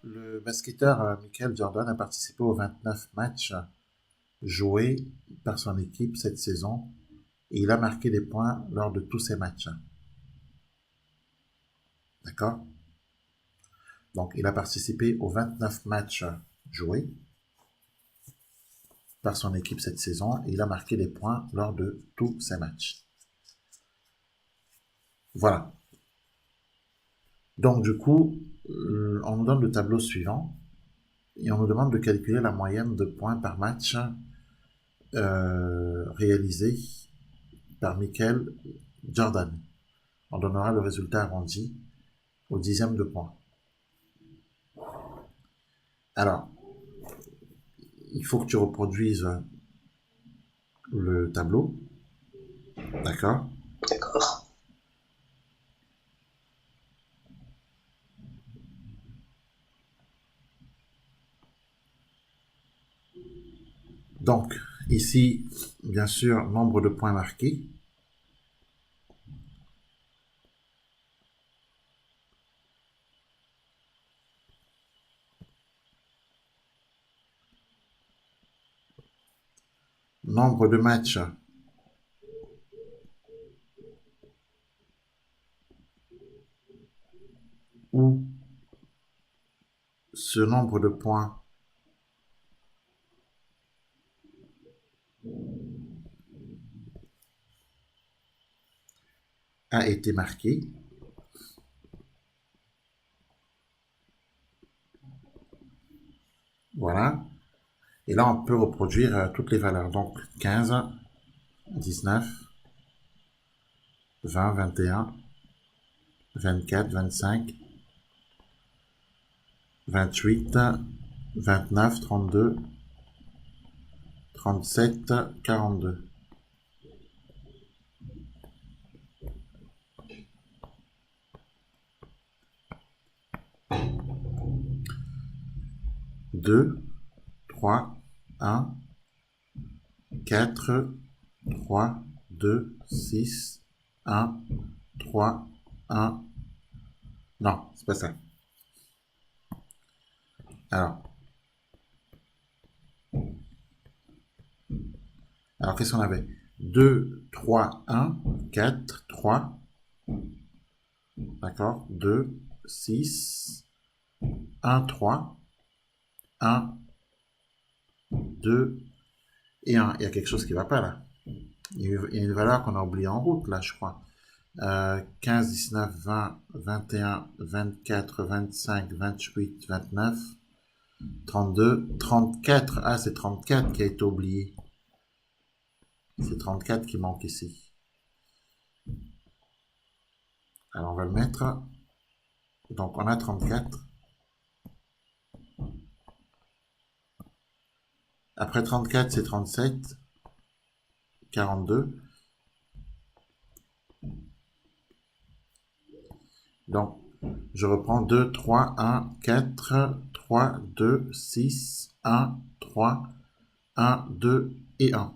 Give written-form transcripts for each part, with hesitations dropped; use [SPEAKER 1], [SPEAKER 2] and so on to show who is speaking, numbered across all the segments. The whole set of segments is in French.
[SPEAKER 1] Le basketteur Michael Jordan a participé aux 29 matchs joués par son équipe cette saison et il a marqué des points lors de tous ces matchs. D'accord? Donc, il a participé aux 29 matchs joués par son équipe cette saison et il a marqué des points lors de tous ces matchs. Voilà. Donc, du coup, on nous donne le tableau suivant et on nous demande de calculer la moyenne de points par match réalisé par Michael Jordan. On donnera le résultat arrondi au dixième de point. Alors, il faut que tu reproduises le tableau. D'accord?
[SPEAKER 2] D'accord.
[SPEAKER 1] Donc, ici, bien sûr, nombre de points marqués. Nombre de matchs où ce nombre de points a été marqué. Voilà. Et là, on peut reproduire toutes les valeurs. Donc, 15, 19, 20, 21, 24, 25, 28, 29, 32, 37, 42. Deux, 3, 1, 4, 3, 2, 6, 1, 3, 1. Non, c'est pas ça. Alors qu'est-ce qu'on avait? 2, 3, 1, 4, 3. D'accord? 2, 6, 1, 3, 1, 2 et 1. Il y a quelque chose qui ne va pas là. Il y a une valeur qu'on a oubliée en route là, je crois. 15, 19, 20, 21, 24, 25, 28, 29, 32, 34. Ah, c'est 34 qui a été oublié. C'est 34 qui manque ici. Alors on va le mettre. Donc on a 34. Après 34, c'est 37, 42. Donc, je reprends 2, 3, 1, 4, 3, 2, 6, 1, 3, 1, 2 et 1.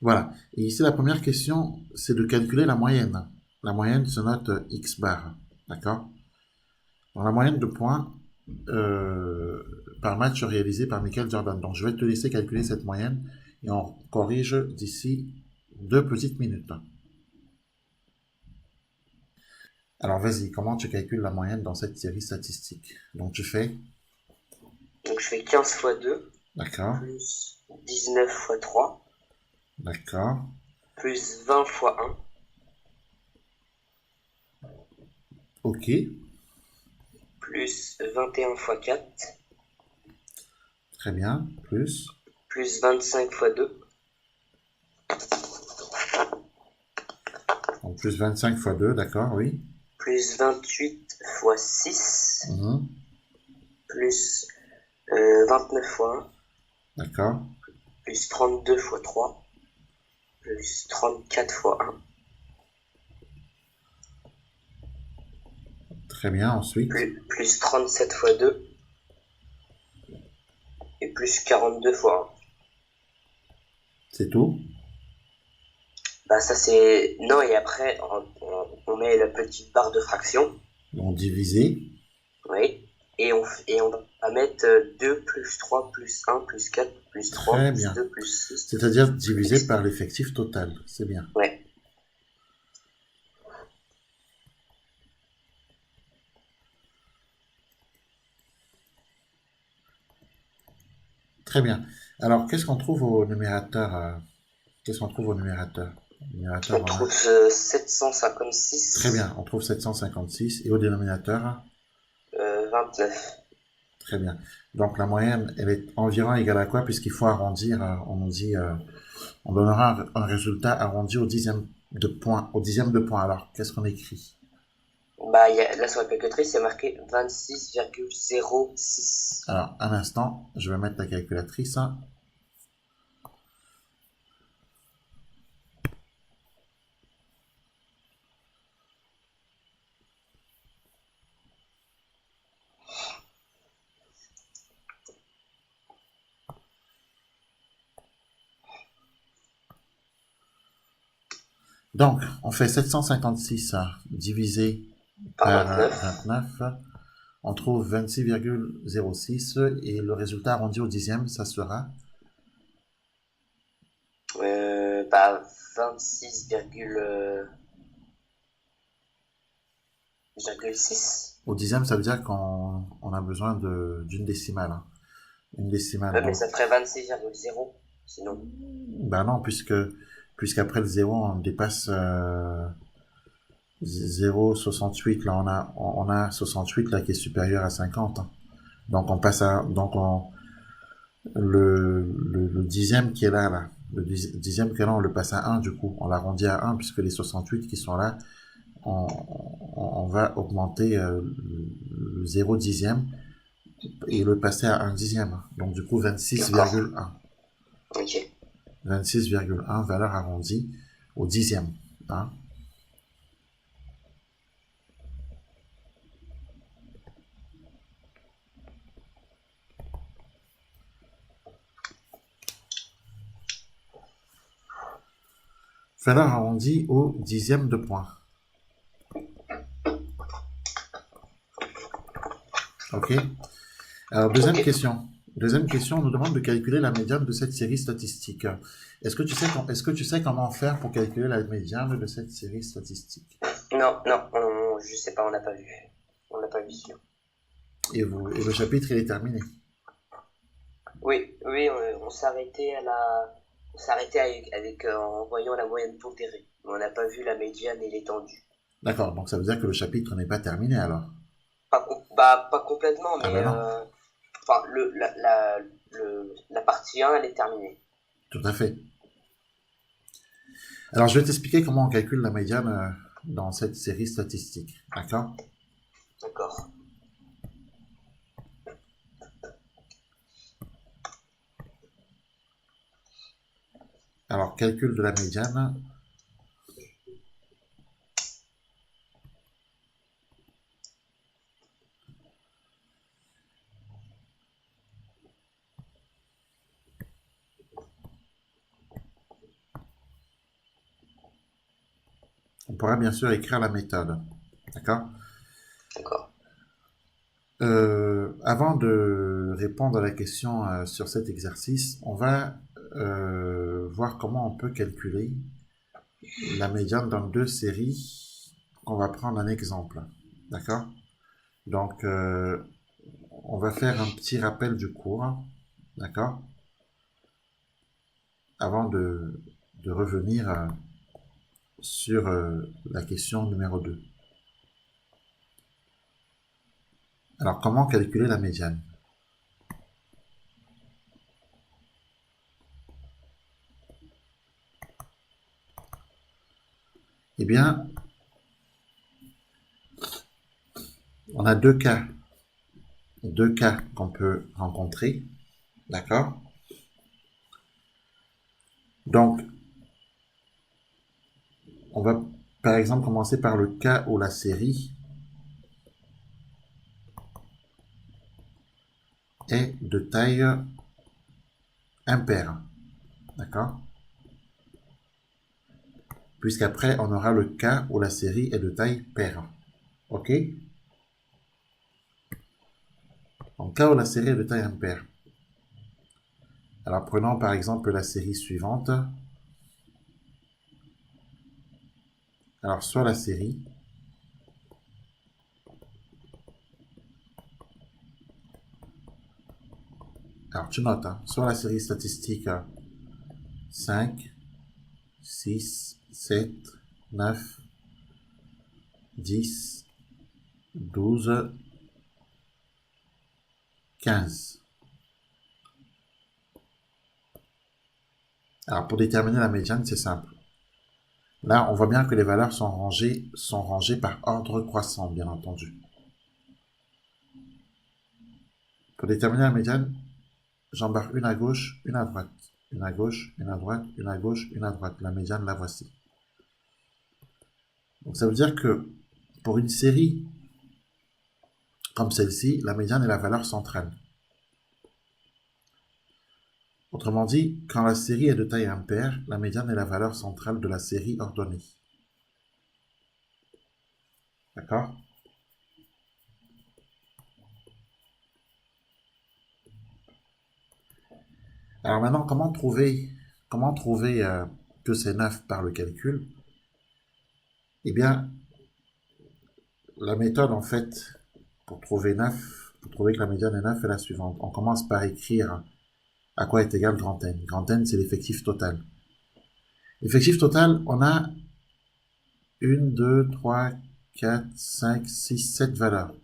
[SPEAKER 1] Voilà. Et ici, la première question, c'est de calculer la moyenne. La moyenne se note X bar. D'accord? Donc, la moyenne de points par match réalisé par Michael Jordan. Donc, je vais te laisser calculer cette moyenne et on corrige d'ici 2 petites minutes. Alors, vas-y, comment tu calcules la moyenne dans cette série statistique? Donc, tu fais.
[SPEAKER 2] Donc je fais 15 fois 2,
[SPEAKER 1] D'accord,
[SPEAKER 2] plus 19 fois 3,
[SPEAKER 1] d'accord,
[SPEAKER 2] plus 20 fois 1,
[SPEAKER 1] ok,
[SPEAKER 2] plus 21 fois 4,
[SPEAKER 1] très bien,
[SPEAKER 2] plus 25 fois 2,
[SPEAKER 1] donc plus 25 fois 2, d'accord, oui,
[SPEAKER 2] plus 28 fois 6,
[SPEAKER 1] mhm,
[SPEAKER 2] plus 29 fois 1,
[SPEAKER 1] d'accord,
[SPEAKER 2] plus 32 fois 3, plus 34 fois 1,
[SPEAKER 1] très bien, ensuite,
[SPEAKER 2] plus 37 fois 2, et plus 42 fois 1.
[SPEAKER 1] c'est tout,
[SPEAKER 2] Bah ça c'est... Non, et après on met la petite barre de fraction.
[SPEAKER 1] donc divisé,
[SPEAKER 2] Oui. et on va mettre 2 plus 3 plus 1 plus 4 plus 3
[SPEAKER 1] Très
[SPEAKER 2] plus
[SPEAKER 1] bien.
[SPEAKER 2] 2 plus 6.
[SPEAKER 1] C'est-à-dire divisé par l'effectif total. C'est bien.
[SPEAKER 2] Ouais.
[SPEAKER 1] Très bien. Alors, qu'est-ce qu'on trouve au numérateur Qu'est-ce qu'on trouve au numérateur? Au numérateur,
[SPEAKER 2] On
[SPEAKER 1] on a.
[SPEAKER 2] trouve 756,
[SPEAKER 1] Très bien. On trouve 756. Et au dénominateur?
[SPEAKER 2] 29.
[SPEAKER 1] Très bien. Donc, la moyenne, elle est environ égale à quoi? Puisqu'il faut arrondir. On nous dit. On donnera un résultat arrondi au dixième de point. Au dixième de point. Alors, qu'est-ce qu'on écrit?
[SPEAKER 2] Bah, là sur la calculatrice, c'est marqué 26,06.
[SPEAKER 1] Alors, un instant, je vais mettre la calculatrice, hein. Donc, on fait 756 divisé
[SPEAKER 2] Par
[SPEAKER 1] par
[SPEAKER 2] 29.
[SPEAKER 1] 29. On trouve 26,06 et le résultat arrondi au dixième, ça sera.
[SPEAKER 2] Bah, 26,6.
[SPEAKER 1] Au dixième, ça veut dire qu'on a besoin d'une décimale, hein. Une décimale.
[SPEAKER 2] Mais
[SPEAKER 1] Donc,
[SPEAKER 2] ça ferait 26,0. Sinon.
[SPEAKER 1] ben non, puisqu'après le zéro, on dépasse 0,68. Là, on a 68 là qui est supérieur à 50, hein. Donc, on passe à. Donc, le dixième qui est là, le dixième qui est là, on le passe à un du coup. On l'arrondit à un puisque les 68 qui sont là, on va augmenter le 0 dixième et le passer à un dixième. Donc du coup
[SPEAKER 2] D'accord.
[SPEAKER 1] 26,1.
[SPEAKER 2] Ok.
[SPEAKER 1] 26,1, valeur arrondie au dixième, hein. Valeur arrondie au dixième de point. Ok. Alors, deuxième
[SPEAKER 2] Ok.
[SPEAKER 1] question. Deuxième question, on nous demande de calculer la médiane de cette série statistique. Est-ce que tu sais comment faire pour calculer la médiane de cette série statistique?
[SPEAKER 2] Non, non, je sais pas, on n'a pas vu. On n'a pas vu celui-là.
[SPEAKER 1] Et le chapitre, il est terminé.
[SPEAKER 2] Oui, oui, on s'est arrêté on s'est arrêté en voyant la moyenne pondérée. On n'a pas vu la médiane et l'étendue.
[SPEAKER 1] D'accord, donc ça veut dire que le chapitre n'est pas terminé alors.
[SPEAKER 2] Pas complètement,
[SPEAKER 1] Ah
[SPEAKER 2] mais
[SPEAKER 1] ben non,
[SPEAKER 2] enfin, la partie 1, elle est terminée.
[SPEAKER 1] tout à fait. Alors, je vais t'expliquer comment on calcule la médiane dans cette série statistique. D'accord?
[SPEAKER 2] D'accord.
[SPEAKER 1] Alors, calcul de la médiane. On pourra bien sûr écrire la méthode. D'accord?
[SPEAKER 2] D'accord.
[SPEAKER 1] Avant de répondre à la question sur cet exercice, on va voir comment on peut calculer la médiane dans deux séries. On va prendre un exemple. D'accord? Donc, on va faire un petit rappel du cours. D'accord? Avant de revenir sur la question numéro 2. Alors, comment calculer la médiane? Eh bien, on a deux cas qu'on peut rencontrer. D'accord? Donc, on va par exemple commencer par le cas où la série est de taille impaire. D'accord? Puisqu'après, on aura le cas où la série est de taille paire. OK? cas où la série est de taille impaire. Alors prenons par exemple la série suivante. Alors soit la série, alors tu notes, hein, soit la série statistique 5, 6, 7, 9, 10, 12, 15. Alors pour déterminer la médiane, c'est simple. Là, on voit bien que les valeurs sont rangées par ordre croissant, bien entendu. Pour déterminer la médiane, j'embarque une à gauche, une à droite. Une à gauche, une à droite, une à gauche, une à droite. La médiane, la voici. Donc ça veut dire que pour une série comme celle-ci, la médiane est la valeur centrale. Autrement dit, quand la série est de taille impaire, la médiane est la valeur centrale de la série ordonnée. D'accord? Alors maintenant, comment trouver que c'est 9 par le calcul? Eh bien, la méthode en fait, pour trouver 9, pour trouver que la médiane est 9 est la suivante. On commence par écrire à quoi est égal grand N. Grand N, c'est l'effectif total. L'effectif total, on a 1, 2, 3, 4, 5, 6, 7 valeurs.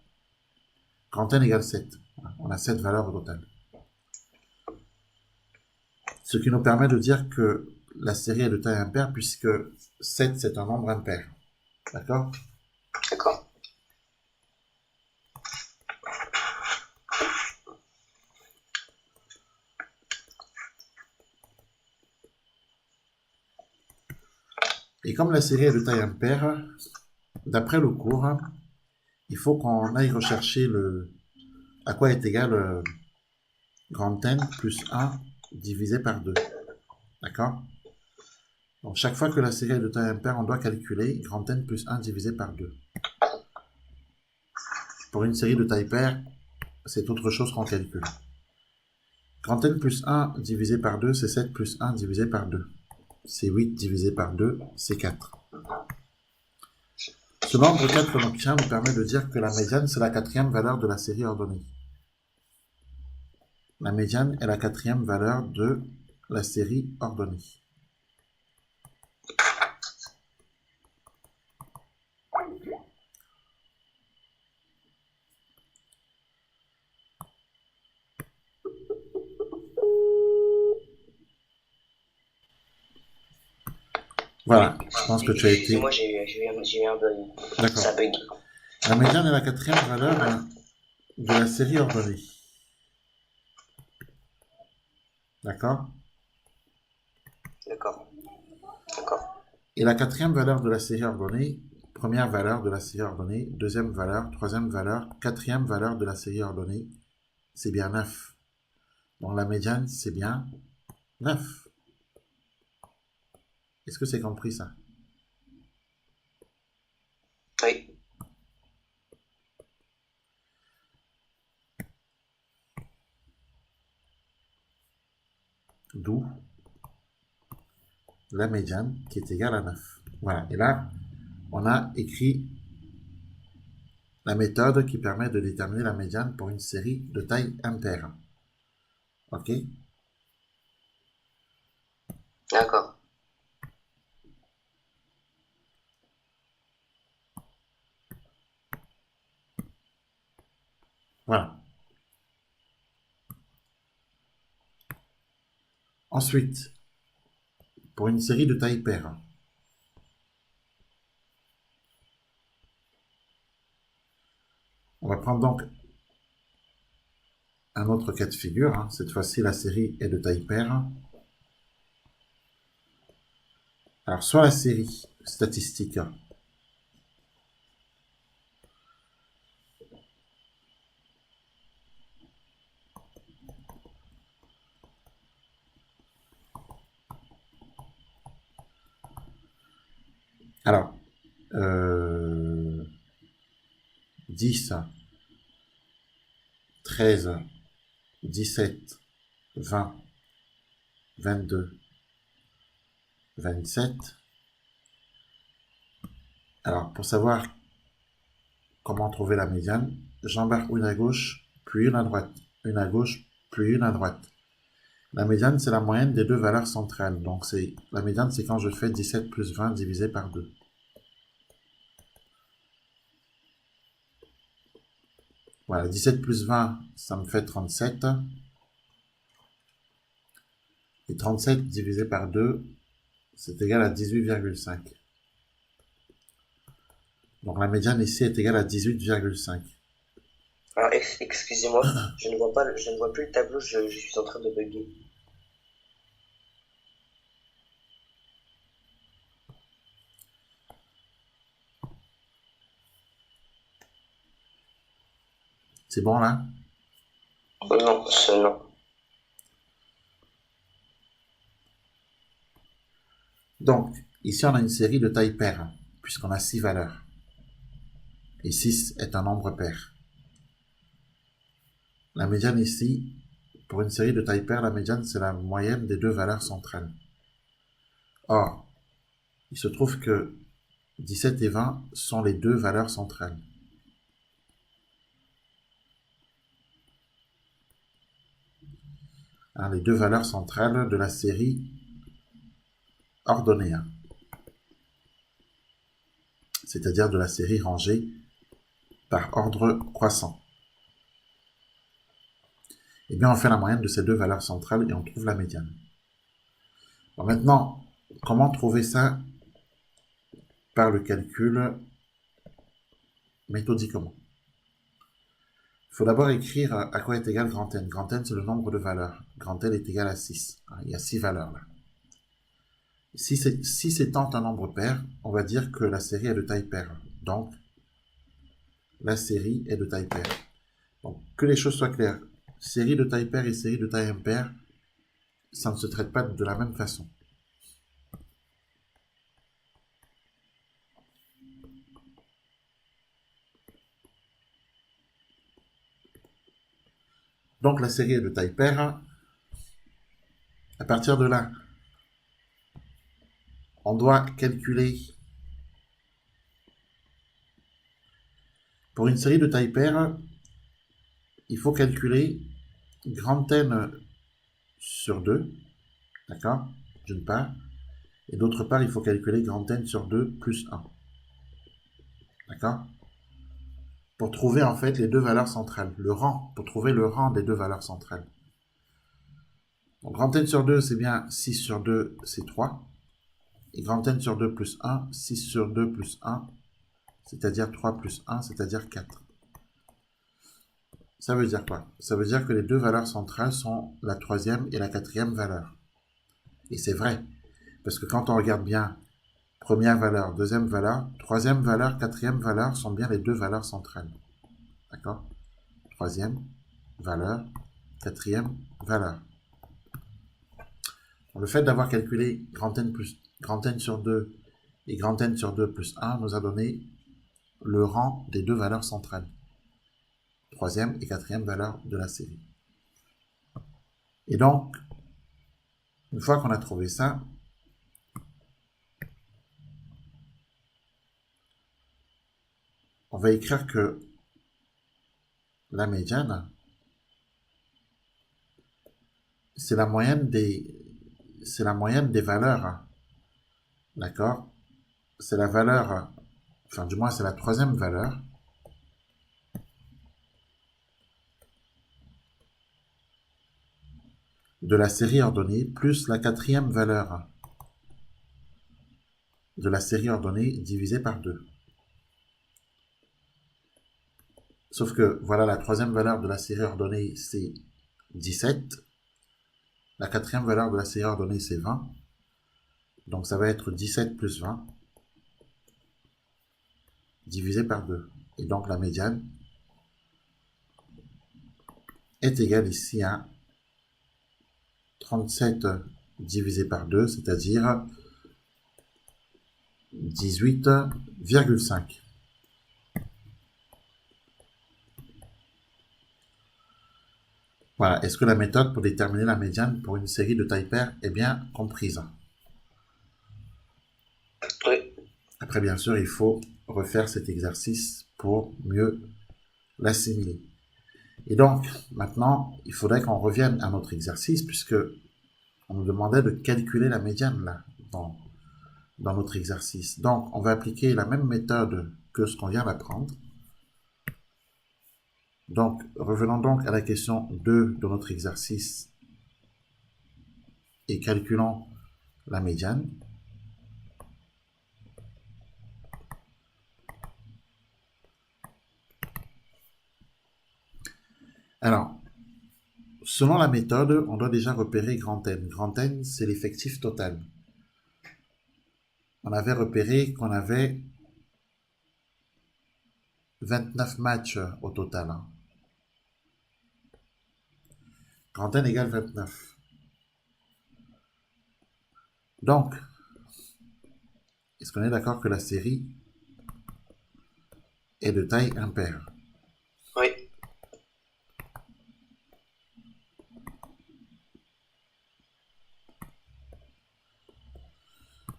[SPEAKER 1] Grand N égale 7. On a 7 valeurs au total. Ce qui nous permet de dire que la série est de taille impaire puisque 7 c'est un nombre impair. D'accord?
[SPEAKER 2] D'accord.
[SPEAKER 1] Et comme la série est de taille impaire, d'après le cours, il faut qu'on aille rechercher à quoi est égal grand N plus 1 divisé par 2. D'accord? Donc chaque fois que la série est de taille impaire, on doit calculer grand N plus 1 divisé par 2. Pour une série de taille paire, c'est autre chose qu'on calcule. Grand N plus 1 divisé par 2, c'est 7 plus 1 divisé par 2. C'est 8 divisé par 2, c'est 4. Ce nombre 4 qu'on obtient nous permet de dire que la médiane, c'est la quatrième valeur de la série ordonnée. La médiane est la quatrième valeur de la série ordonnée. Voilà, je pense que tu as été...
[SPEAKER 2] Excusez-moi, j'ai eu un bug.
[SPEAKER 1] D'accord.
[SPEAKER 2] Ça bug.
[SPEAKER 1] La médiane est la quatrième valeur de la série ordonnée. D'accord?
[SPEAKER 2] D'accord. D'accord.
[SPEAKER 1] Et la quatrième valeur de la série ordonnée, première valeur de la série ordonnée, deuxième valeur, troisième valeur, quatrième valeur de la série ordonnée, c'est bien 9. Donc la médiane, c'est bien 9. Est-ce que c'est compris ça?
[SPEAKER 2] Oui.
[SPEAKER 1] D'où la médiane qui est égale à 9. Voilà. Et là, on a écrit la méthode qui permet de déterminer la médiane pour une série de taille impaire. OK?
[SPEAKER 2] D'accord.
[SPEAKER 1] Voilà. Ensuite, pour une série de taille paire, on va prendre donc un autre cas de figure. Hein. Cette fois-ci, la série est de taille paire. Alors, soit la série statistique alors, 10, 13, 17, 20, 22, 27. Alors, pour savoir comment trouver la médiane, j'embarque une à gauche, puis une à droite, une à gauche, puis une à droite. La médiane, c'est la moyenne des deux valeurs centrales. Donc, la médiane, c'est quand je fais 17 plus 20 divisé par 2. Voilà, 17 plus 20, ça me fait 37. Et 37 divisé par 2, c'est égal à 18,5. Donc la médiane ici est égale à 18,5.
[SPEAKER 2] Alors, excusez-moi, je ne vois plus le tableau, je suis en train de bugger.
[SPEAKER 1] C'est bon là?
[SPEAKER 2] Oh non, non.
[SPEAKER 1] Donc, ici on a une série de taille paire, puisqu'on a 6 valeurs. Et 6 est un nombre pair. La médiane ici, pour une série de taille paire, la médiane c'est la moyenne des deux valeurs centrales. Or, il se trouve que 17 et 20 sont les deux valeurs centrales. Hein, les deux valeurs centrales de la série ordonnée. C'est-à-dire de la série rangée par ordre croissant. Eh bien, on fait la moyenne de ces deux valeurs centrales et on trouve la médiane. Bon, maintenant, comment trouver ça par le calcul méthodiquement? Il faut d'abord écrire à quoi est égal grand N. Grand N, c'est le nombre de valeurs. Grand N est égal à 6. Il y a 6 valeurs là. Si c'est tant un nombre pair, on va dire que la série est de taille paire. Donc, la série est de taille paire. Donc, que les choses soient claires. Série de taille paire et série de taille impaire, ça ne se traite pas de la même façon. Donc, la série est de taille paire. À partir de là, on doit calculer, pour une série de taille paire, il faut calculer grand N sur 2, d'accord, d'une part, et d'autre part, il faut calculer grand N sur 2 plus 1, d'accord, pour trouver en fait les deux valeurs centrales, le rang, pour trouver le rang des deux valeurs centrales. Donc grand N sur 2, c'est bien 6 sur 2, c'est 3, et grand N sur 2 plus 1, 6 sur 2 plus 1, c'est-à-dire 3 plus 1, c'est-à-dire 4. Ça veut dire quoi? Ça veut dire que les deux valeurs centrales sont la troisième et la quatrième valeur. Et c'est vrai, parce que quand on regarde bien, première valeur, deuxième valeur, troisième valeur, quatrième valeur sont bien les deux valeurs centrales. D'accord? Troisième valeur, quatrième valeur. Donc, le fait d'avoir calculé grand N sur 2 et grand N sur 2 plus 1 nous a donné le rang des deux valeurs centrales. Troisième et quatrième valeur de la série. Et donc, une fois qu'on a trouvé ça, on va écrire que la médiane, c'est la moyenne des valeurs. D'accord? C'est la valeur, enfin du moins c'est la troisième valeur de la série ordonnée plus la quatrième valeur de la série ordonnée divisée par 2. Sauf que, voilà, la troisième valeur de la série ordonnée, c'est 17. La quatrième valeur de la série ordonnée, c'est 20. Donc ça va être 17 plus 20 divisé par 2. Et donc la médiane est égale ici à 37 divisé par 2, c'est-à-dire 18,5. Voilà. Est-ce que la méthode pour déterminer la médiane pour une série de taille paire est bien comprise?
[SPEAKER 2] Oui.
[SPEAKER 1] Après, bien sûr, il faut refaire cet exercice pour mieux l'assimiler. Et donc, maintenant, il faudrait qu'on revienne à notre exercice puisque on nous demandait de calculer la médiane là, dans notre exercice. Donc, on va appliquer la même méthode que ce qu'on vient d'apprendre. Donc, revenons donc à la question 2 de notre exercice et calculons la médiane. Alors, selon la méthode, on doit déjà repérer grand N. Grand N, c'est l'effectif total. On avait repéré qu'on avait 29 matchs au total. Grand N égale 29. Donc, est-ce qu'on est d'accord que la série est de taille impaire?
[SPEAKER 2] Oui.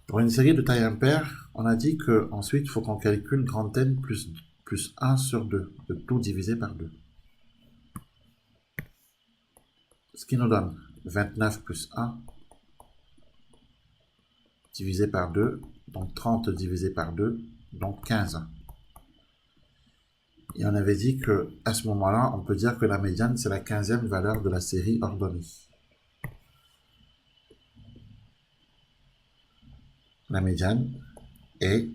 [SPEAKER 1] Pour une série de taille impaire, on a dit qu'ensuite, il faut qu'on calcule grand N plus 1 sur 2, de tout divisé par 2. Ce qui nous donne 29 plus 1 divisé par 2, donc 30 divisé par 2, donc 15. Et on avait dit que à ce moment-là, on peut dire que la médiane, c'est la 15e valeur de la série ordonnée. La médiane est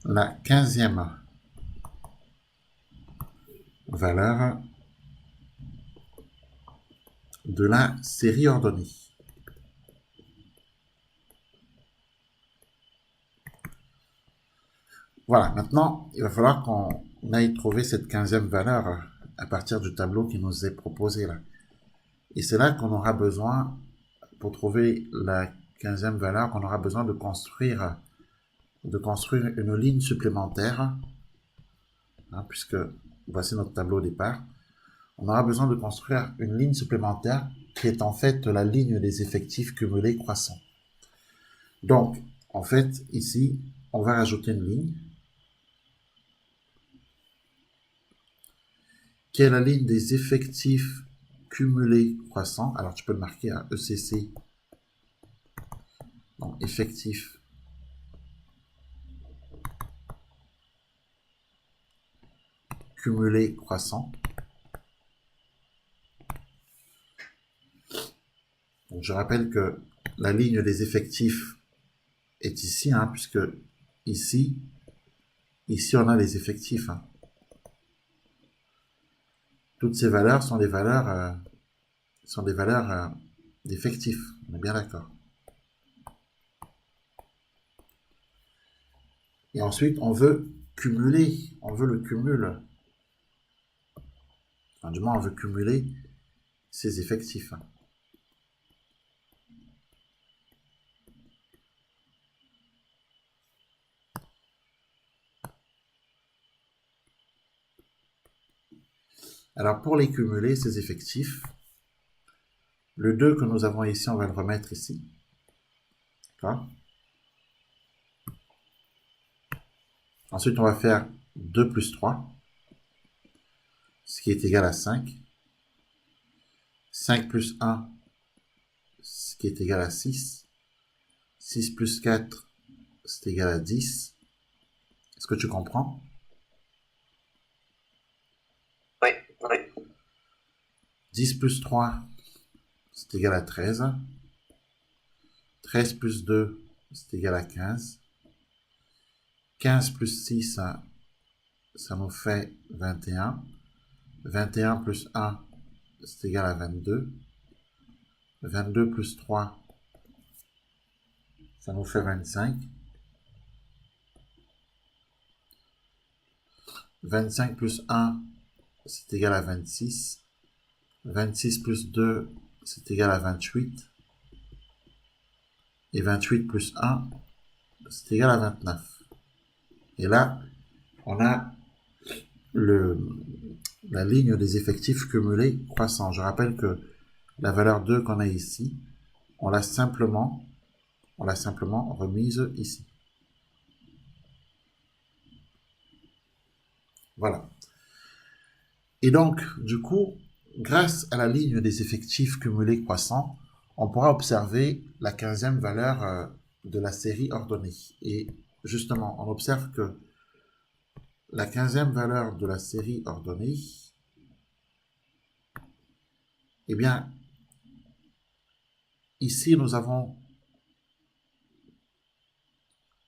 [SPEAKER 1] la 15e valeur de la série ordonnée. Voilà, maintenant, il va falloir qu'on aille trouver cette 15e valeur à partir du tableau qui nous est proposé là. Et c'est là qu'on aura besoin, pour trouver la 15e valeur, qu'on aura besoin de construire une ligne supplémentaire, hein, puisque voici notre tableau au départ. On aura besoin de construire une ligne supplémentaire qui est en fait la ligne des effectifs cumulés croissants. Donc, en fait, ici, on va rajouter une ligne qui est la ligne des effectifs cumulés croissants. Alors, tu peux le marquer à ECC, donc effectif cumulé croissant. Donc, je rappelle que la ligne des effectifs est ici, hein, puisque ici on a les effectifs. Hein. Toutes ces valeurs sont des valeurs d'effectifs. On est bien d'accord. Et ensuite, on veut cumuler, on veut le cumul. Enfin, du moins, on veut cumuler ces effectifs. Alors, pour les cumuler, ces effectifs, le 2 que nous avons ici, on va le remettre ici. D'accord? Ensuite, on va faire 2 plus 3, ce qui est égal à 5. 5 plus 1, ce qui est égal à 6. 6 plus 4, c'est égal à 10. Est-ce que tu comprends?
[SPEAKER 2] Oui, oui.
[SPEAKER 1] 10 plus 3, c'est égal à 13. 13 plus 2, c'est égal à 15. 15 plus 6, ça nous fait 21. 21 plus 1, c'est égal à 22. 22 plus 3, ça nous fait 25. 25 plus 1, c'est égal à 26. 26 plus 2, c'est égal à 28. Et 28 plus 1, c'est égal à 29. Et là, on a le, la ligne des effectifs cumulés croissants. Je rappelle que la valeur 2 qu'on a ici, on l'a simplement remise ici. Voilà. Et donc, du coup, grâce à la ligne des effectifs cumulés croissants, on pourra observer la 15e valeur de la série ordonnée. Et justement, on observe que la 15e valeur de la série ordonnée, eh bien, ici, nous avons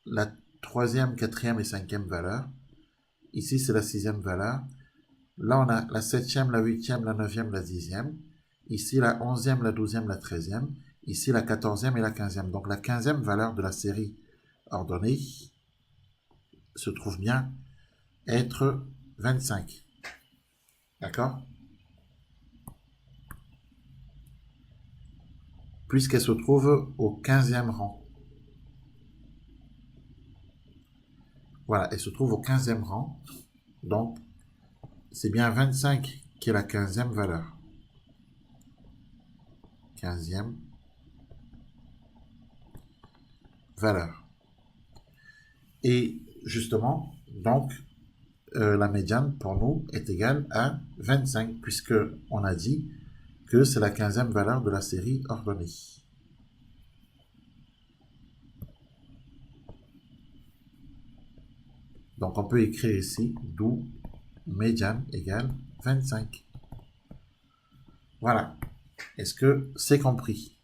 [SPEAKER 1] la 3e, 4e et 5e valeur. Ici, c'est la 6e valeur. Là, on a la 7e, la 8e, la 9e, la 10e. Ici, la 11e, la 12e, la 13e. Ici, la 14e et la 15e. Donc, la 15e valeur de la série ordonnée se trouve bien être 25. D'accord? Puisqu'elle se trouve au 15e rang. Voilà, elle se trouve au 15e rang. Donc, c'est bien 25 qui est la 15e valeur. 15e valeur. Et justement, donc, la médiane pour nous est égale à 25, puisque on a dit que c'est la 15e valeur de la série ordonnée. Donc on peut écrire ici, d'où médiane égale 25. Voilà. Est-ce que c'est compris?